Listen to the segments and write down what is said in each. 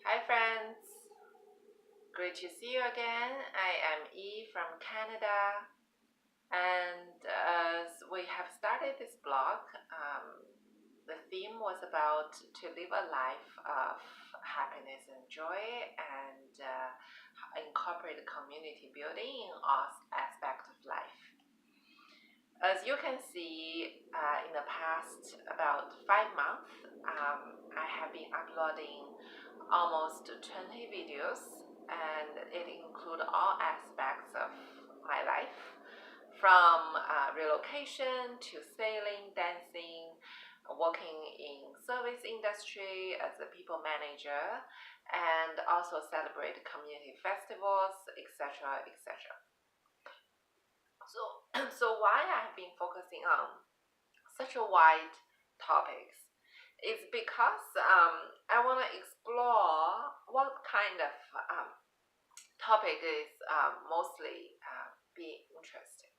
Hi friends, great to see you again. I am E from Canada, and as we have started this blog, the theme was about to live a life of happiness and joy and incorporate community building in all aspects of life. As you can see, in the past about 5 months, I have been uploading almost 20 videos, and it includes all aspects of my life, from relocation to sailing, dancing, working in service industry as a people manager, and also celebrate community festivals, etc., etc. So why I have been focusing on such a wide topics is because I want to explore what kind of topic is mostly be interesting.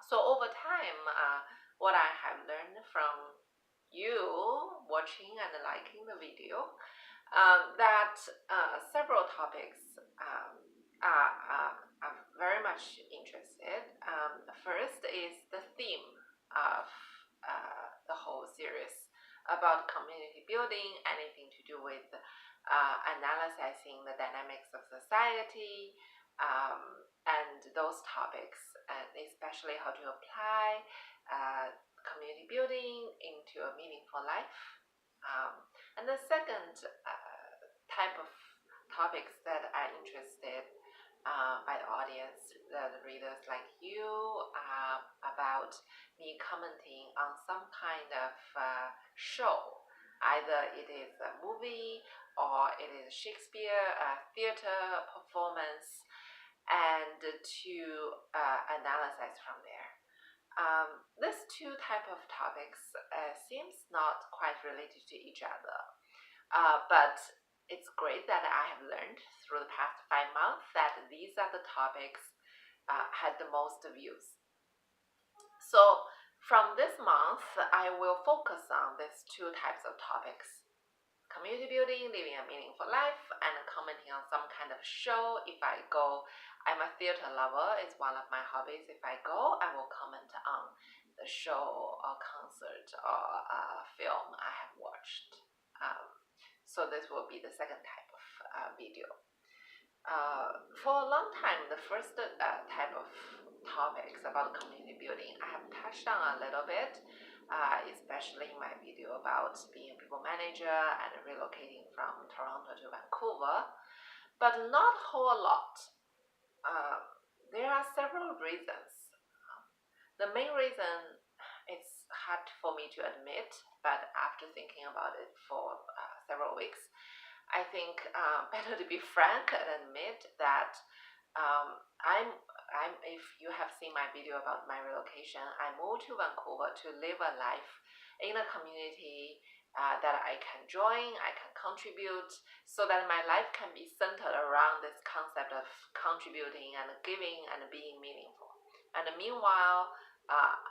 So over time, what I have learned from you watching and liking the video, that several topics are very much interested. First is the theme of the whole series about community building, anything to do with analyzing the dynamics of society, and those topics, and especially how to apply community building into a meaningful life. And the second type of topics that are interested by the audience, the readers like you, about me commenting on some kind of show. Either it is a movie or it is Shakespeare theater performance, and to analyze from there. These two type of topics seems not quite related to each other, but it's great that I have learned through the past 5 months that these are the topics had the most views. So from this month, I will focus on these two types of topics: community building, living a meaningful life, and commenting on some kind of show. If I go, I'm a theater lover, it's one of my hobbies. If I go, I will comment on the show or concert or film I have watched. So this will be the second type of video. For a long time, the first type of topics about community building I have touched on a little bit, especially in my video about being a people manager and relocating from Toronto to Vancouver, but not a whole lot. There are several reasons. The main reason, it's hard for me to admit, but after thinking about it for several weeks, I think better to be frank and admit that if you have seen my video about my relocation, I moved to Vancouver to live a life in a community that I can join, I can contribute, so that my life can be centered around this concept of contributing and giving and being meaningful. And meanwhile,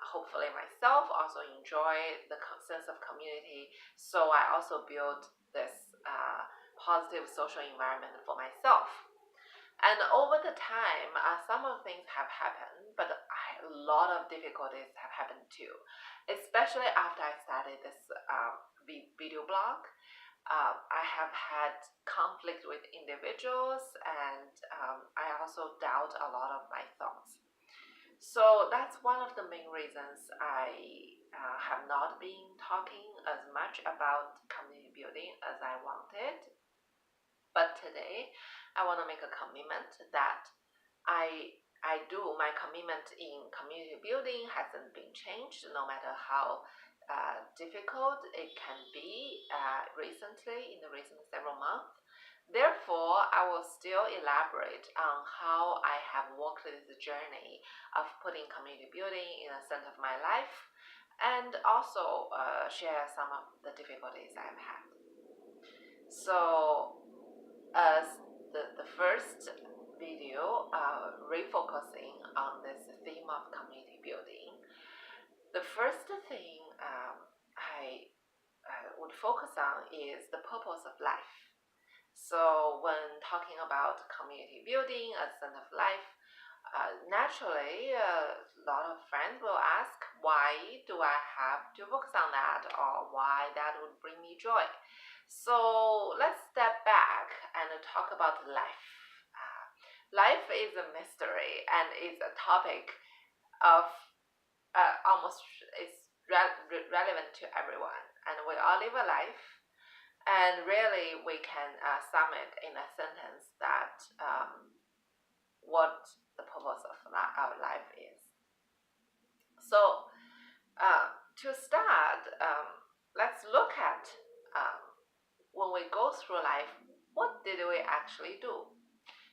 hopefully myself also enjoy the sense of community, so I also build this positive social environment for myself. And over the time, some of things have happened, but a lot of difficulties have happened too, especially after I started this video blog. I have had conflict with individuals, and I also doubt a lot of my thoughts. So that's one of the main reasons I have not been talking as much about community building as I wanted. But today, I want to make a commitment that my commitment in community building hasn't been changed, no matter how difficult it can be recently, in the recent several months. Therefore, I will still elaborate on how I have walked this journey of putting community building in the center of my life, and also share some of the difficulties I've had. So as the first video, refocusing on this theme of community building, the first thing I would focus on is the purpose of life. So when talking about community building, a sense of life, naturally, a lot of friends will ask, why do I have to focus on that, or why that would bring me joy? So let's step back and talk about life. Life is a mystery and is a topic of almost is relevant to everyone, and we all live a life, and really we can sum it in a sentence that what the purpose of our life is. So to start, let's look at when we go through life, what did we actually do?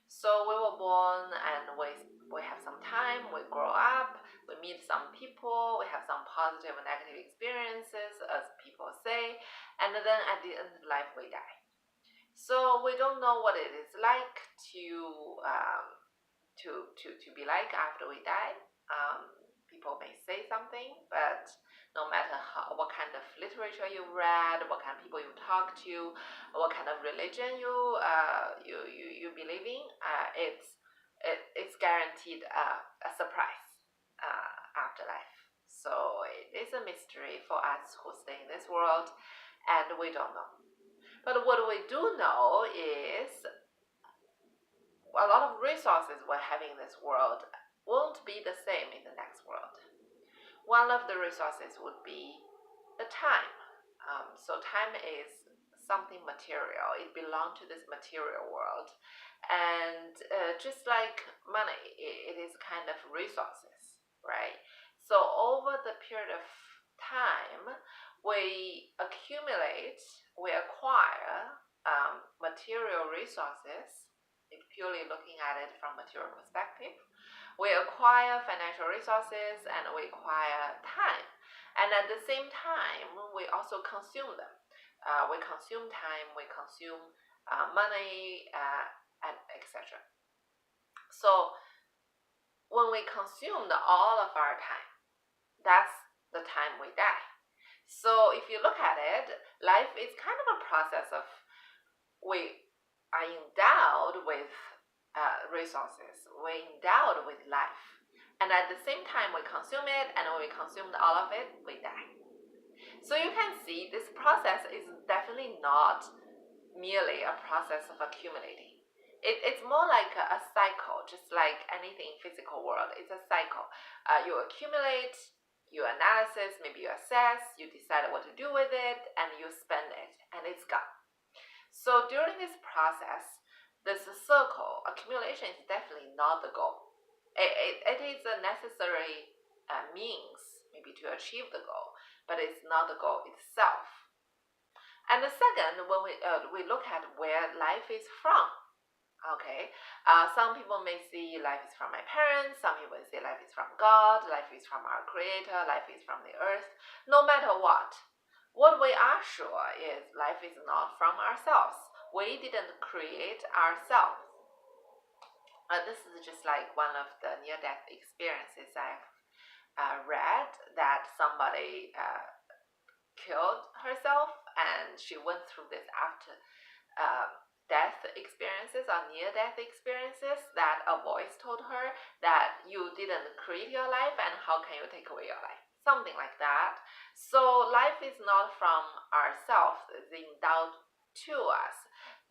So we were born and we have some time, we grow up, we meet some people, we have some positive and negative experiences, as people say, and then at the end of life we die. So we don't know what it is like to be like after we die. People may say something, but no matter what kind of literature you read, what kind of people you talk to, what kind of religion you believe in, it's guaranteed a surprise afterlife. So it is a mystery for us who stay in this world, and we don't know. But what we do know is a lot of resources we're having in this world won't be the same in the next world. One of the resources would be the time. So time is something material. It belongs to this material world. And just like money, it is kind of resources, right? So over the period of time, we accumulate, we acquire material resources, if purely looking at it from material perspective. We acquire financial resources and we acquire time. And at the same time, we also consume them. We consume time, we consume money, and etc. So when we consume all of our time, that's the time we die. So if you look at it, life is kind of a process of we are endowed with resources, we're endowed with life. And at the same time, we consume it, and when we consume all of it, we die. So you can see this process is definitely not merely a process of accumulating. It's more like a cycle, just like anything in physical world. It's a cycle. You accumulate, you analysis, maybe you assess, you decide what to do with it, and you spend it, and it's gone. So during this process, this circle, accumulation is definitely not the goal. It is a necessary means maybe to achieve the goal, but it's not the goal itself. And the second, when we look at where life is from, okay, some people may see life is from my parents, some people say life is from God, life is from our creator, life is from the earth. No matter what we are sure is life is not from ourselves. We didn't create ourselves. This is just like one of the near-death experiences I've read, that somebody killed herself, and she went through this after death experiences or near-death experiences, that a voice told her that you didn't create your life, and how can you take away your life? Something like that. So life is not from ourselves, it's endowed to us.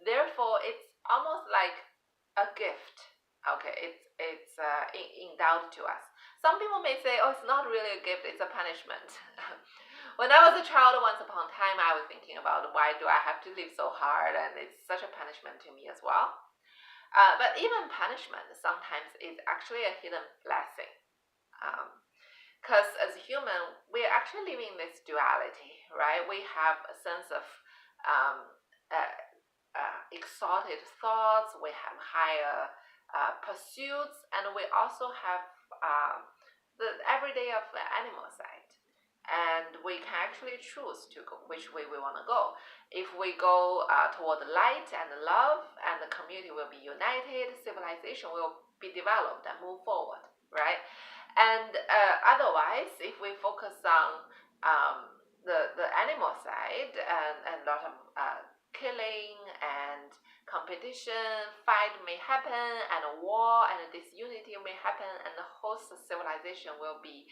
Therefore, it's almost like a gift. Okay, it's endowed to us. Some people may say, oh, it's not really a gift, it's a punishment. When I was a child, once upon a time, I was thinking about why do I have to live so hard, and it's such a punishment to me as well. But even punishment sometimes is actually a hidden blessing. Because as a human, we're actually living this duality, right? We have a sense of exalted thoughts, we have higher pursuits, and we also have the everyday of the animal side. And we can actually choose to go which way we want to go. If we go toward light and love, and the community will be united, civilization will be developed and move forward, right? And otherwise, if we focus on the animal side and a lot of killing and competition, fight may happen, and war and disunity may happen, and the whole civilization will be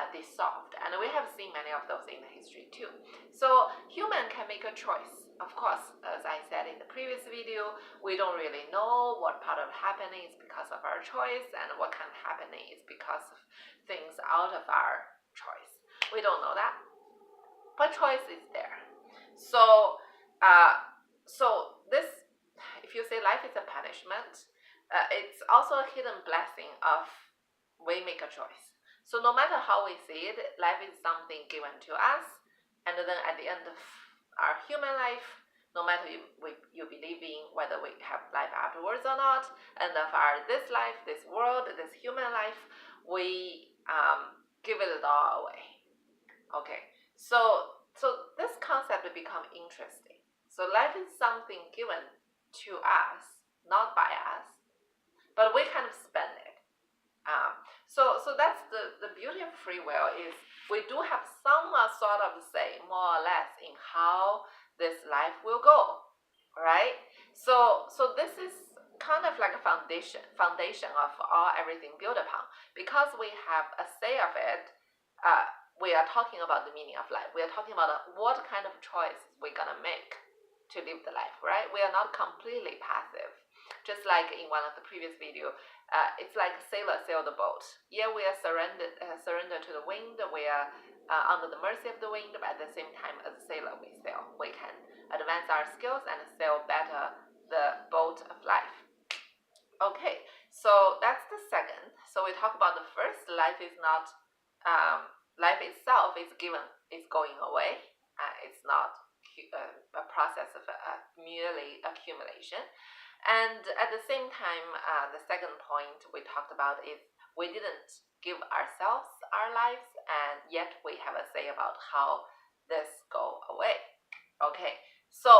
dissolved. And we have seen many of those in the history too. So human can make a choice. Of course, as I said in the previous video, we don't really know what part of happening is because of our choice and what kind of happening is because of things out of our choice. We don't know that, but choice is there. So this, if you say life is a punishment, it's also a hidden blessing of we make a choice. So no matter how we see it, life is something given to us, and then at the end of our human life, no matter you believe in whether we have life afterwards or not, and of our this life, this world, this human life, we give it all away. Okay, so this concept will become interesting. So life is something given to us, not by us, but we kind of spend it. So that's the beauty of free will, is we do have some sort of say, more or less, in how this life will go, right? So this is kind of like a foundation of all everything built upon. Because we have a say of it, we are talking about the meaning of life. We are talking about what kind of choice we're gonna make to live the life, right? We are not completely passive. Just like in one of the previous video, it's like a sailor sail the boat. Yeah, we are surrender to the wind. We are under the mercy of the wind, but at the same time, as a sailor, we sail. We can advance our skills and sail better the boat of life. Okay, so that's the second. So we talk about the first. Life is not. Life itself is going away. It's not a process of merely accumulation. And at the same time, the second point we talked about is we didn't give ourselves our lives, and yet we have a say about how this go away. Okay, so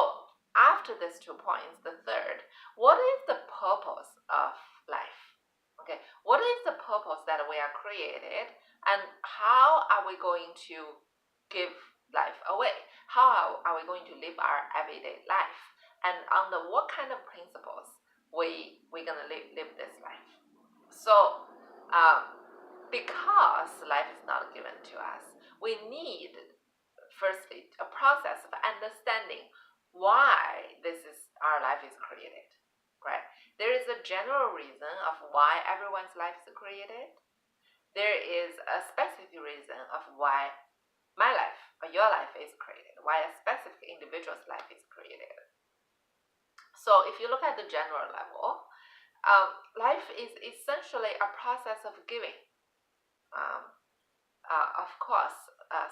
after these 2 points, the third, what is the purpose of life? Okay, what is the purpose that we are created, and how are we going to give life away? How are we going to live our everyday life? And under what kind of principles we're gonna live this life? So because life is not given to us, we need firstly a process of understanding why our life is created, right? There is a general reason of why everyone's life is created. There is a specific reason of why my life or your life is created, why a specific individual's life is created. So if you look at the general level, life is essentially a process of giving. Of course,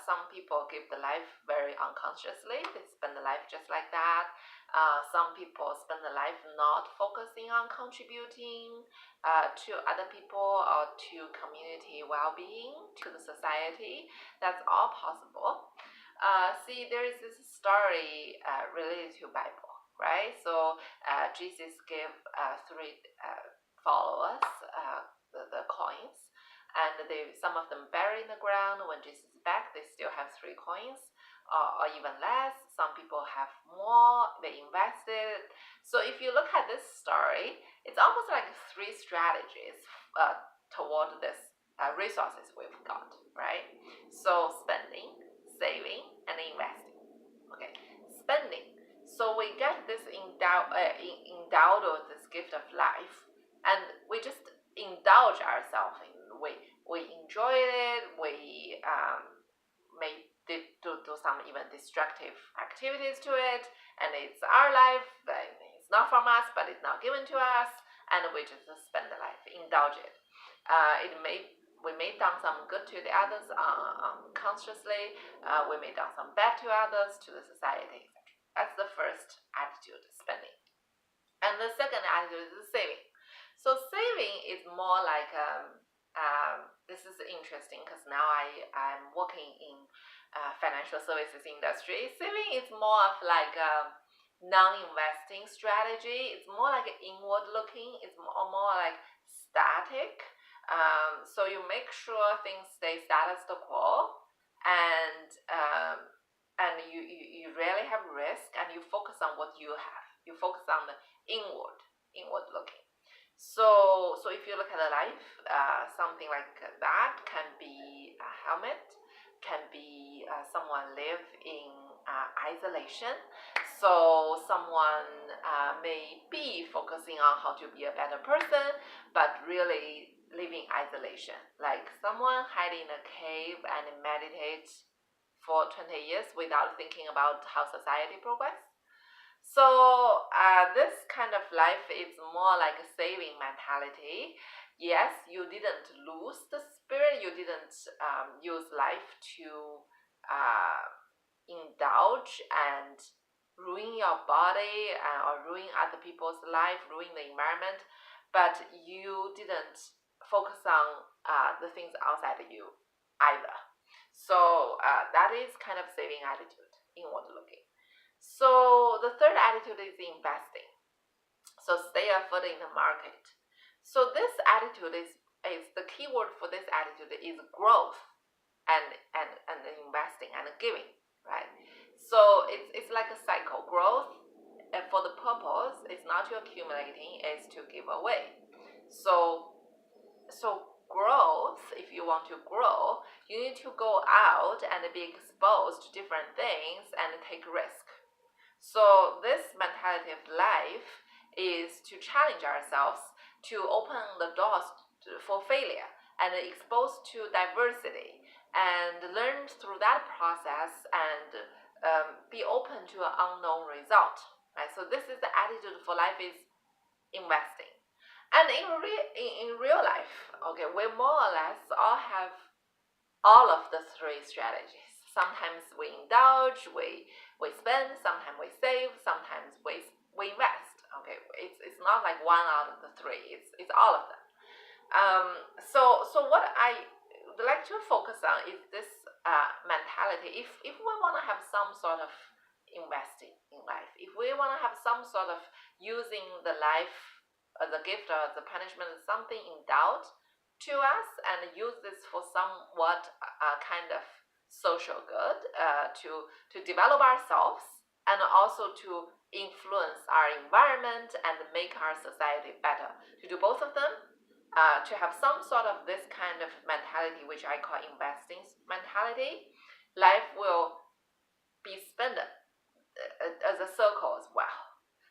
some people give the life very unconsciously. They spend the life just like that. Some people spend the life not focusing on contributing to other people or to community well-being, to the society. That's all possible. See, there is this story related to Bible, right? So Jesus gave 3 followers the coins, and some of them bury in the ground. When Jesus is back, they still have 3 coins, or even less. Some people have more, they invested. So if you look at this story, it's almost like 3 strategies toward this resources we've got, right? So spending, saving, and investing. Okay, spending. So we get this endowed with this gift of life, and we just indulge ourselves in. We enjoy it. We may do some even destructive activities to it, and it's our life. It's not from us, but it's not given to us, and we just spend the life, indulge it. We may done some good to the others unconsciously. We may done some bad to others, to the society, etc. That's the first attitude, spending. And the second attitude is saving. So saving is more like this is interesting because now I'm working in financial services industry. Saving is more of like a non-investing strategy. It's more like inward looking. It's more like static. So you make sure things stay status quo, and you rarely have risk, and you focus on what you have. You focus on the inward looking. So if you look at the life, something like that can be a helmet, can be someone live in isolation. So someone may be focusing on how to be a better person, but really living isolation. Like someone hide in a cave and meditate for 20 years without thinking about how society progress. So this kind of life is more like a saving mentality. Yes, you didn't lose the spirit. You didn't use life to indulge and ruin your body or ruin other people's life, ruin the environment. But you didn't focus on the things outside you either. So that is kind of saving attitude, inward looking. So the third attitude is investing. So stay afoot in the market. So this attitude is the key word for this attitude is growth and investing and giving, right? So it's like a cycle. Growth for the purpose is not to accumulating, it's to give away. So growth, if you want to grow, you need to go out and be exposed to different things and take risk. So this mentality of life is to challenge ourselves, to open the doors for failure and expose to diversity and learn through that process and be open to an unknown result. Right? So this is the attitude for life is investing. And in real life, okay, we more or less all have all of the three strategies. Sometimes we indulge, we spend, sometimes we save, sometimes we invest. Okay, it's not like one out of the three. It's all of them. So what I would like to focus on is this mentality. If we want to have some sort of investing in life, if we want to have some sort of using the life as a gift or as a punishment, something in doubt to us, and use this for somewhat kind of social good, to develop ourselves and also to influence our environment and make our society better. To do both of them, to have some sort of this kind of mentality, which I call investing mentality, life will be spent as a circle as well.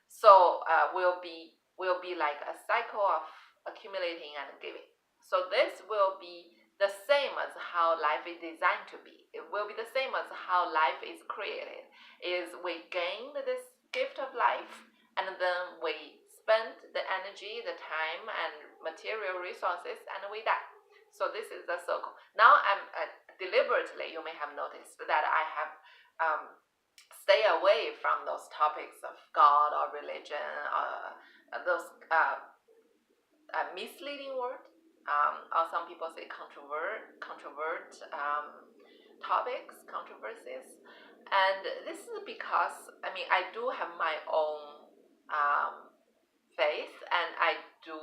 So will be like a cycle of accumulating and giving. So this will be the same as how life is designed to be. It will be the same as how life is created. Is we gain this gift of life and then we spend the energy, the time and material resources and we die. So this is the circle. Now I'm deliberately, you may have noticed that I have stay away from those topics of God or religion or those misleading words, or some people say controversies, and this is because I do have my own faith and I do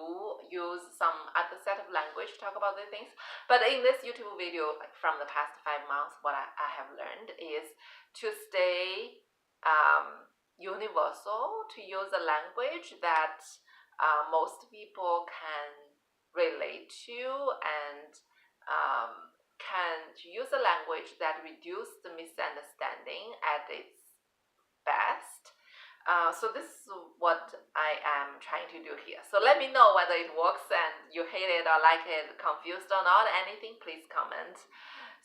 use some other set of language to talk about these things. But in this YouTube video, like from the past 5 months, what I have learned is to stay universal, to use a language that most people can relate to, and can use a language that reduces the misunderstanding at its best. So this is what I am trying to do here. So let me know whether it works and you hate it or like it, confused or not, anything, please comment.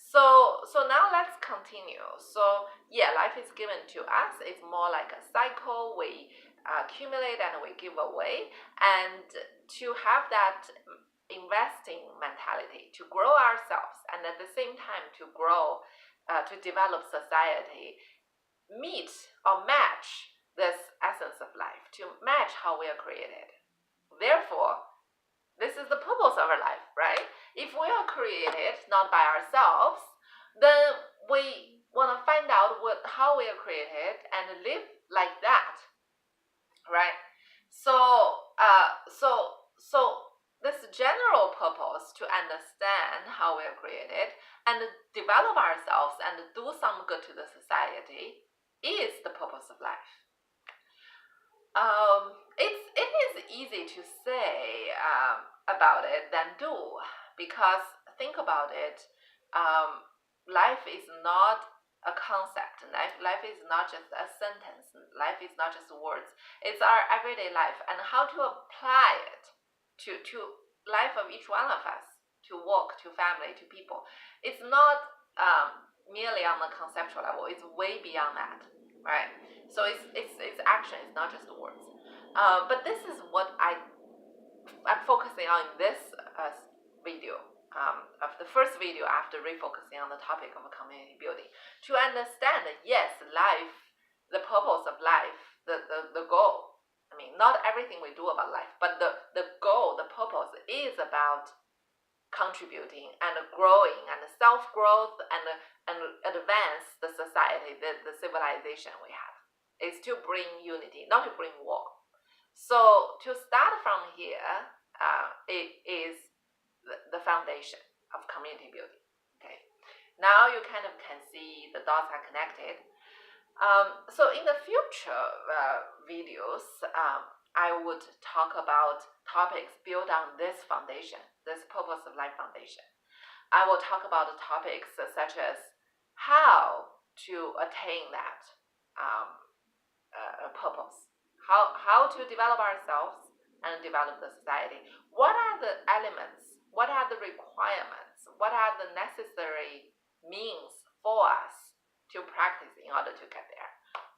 So now let's continue. So yeah, life is given to us. It's more like a cycle. We accumulate and we give away. And to have that investing mentality, to grow ourselves and at the same time to grow, to develop society, meet or match this essence of life, to match how we are created. Therefore, this is the purpose of our life, right? If we are created not by ourselves, then we want to find out how we are created and live like that, right? So this general purpose to understand how we are created and develop ourselves and do some good to the society is the purpose of life. It is easy to say about it than do, because think about it. Life is not a concept. Life is not just a sentence. Life is not just words. It's our everyday life, and how to apply it to life of each one of us, to work, to family, to people. It's not merely on the conceptual level. It's way beyond that, right? So it's action. It's not just words. But this is what I'm focusing on in this video, of the first video after refocusing on the topic of community building, to understand that yes, life, the purpose of life, the goal. I mean, not everything we do about life, but the goal, the purpose is about contributing and growing and self-growth and advance the society, the civilization we have. Is to bring unity, not to bring war. So to start from here, it is the foundation of community building. Okay, now you kind of can see the dots are connected. So in the future videos, I would talk about topics built on this foundation, this purpose of life foundation. I will talk about the topics such as how to attain that purpose, how to develop ourselves and develop the society. What are the elements? What are the requirements? What are the necessary means for us to practice in order to get there?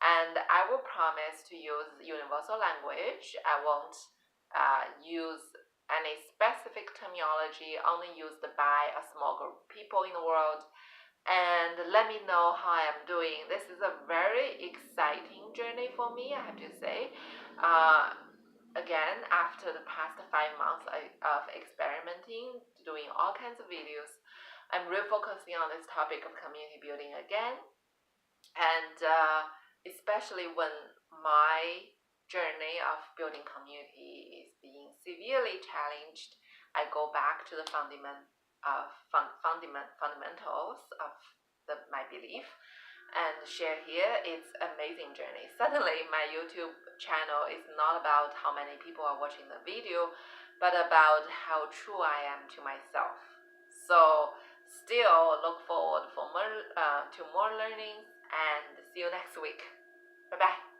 And I will promise to use universal language. I won't use any specific terminology only used by a small group of people in the world. And let me know how I'm doing. This is a very exciting journey for me, I have to say. Again, after the past 5 months of experimenting, doing all kinds of videos, I'm refocusing on this topic of community building again. And especially when my journey of building community is being severely challenged, I go back to the fundamentals of my belief and share here. It's amazing journey. Suddenly my YouTube channel is not about how many people are watching the video, but about how true I am to myself. So still look forward for more to more learning, and see you next week. Bye bye.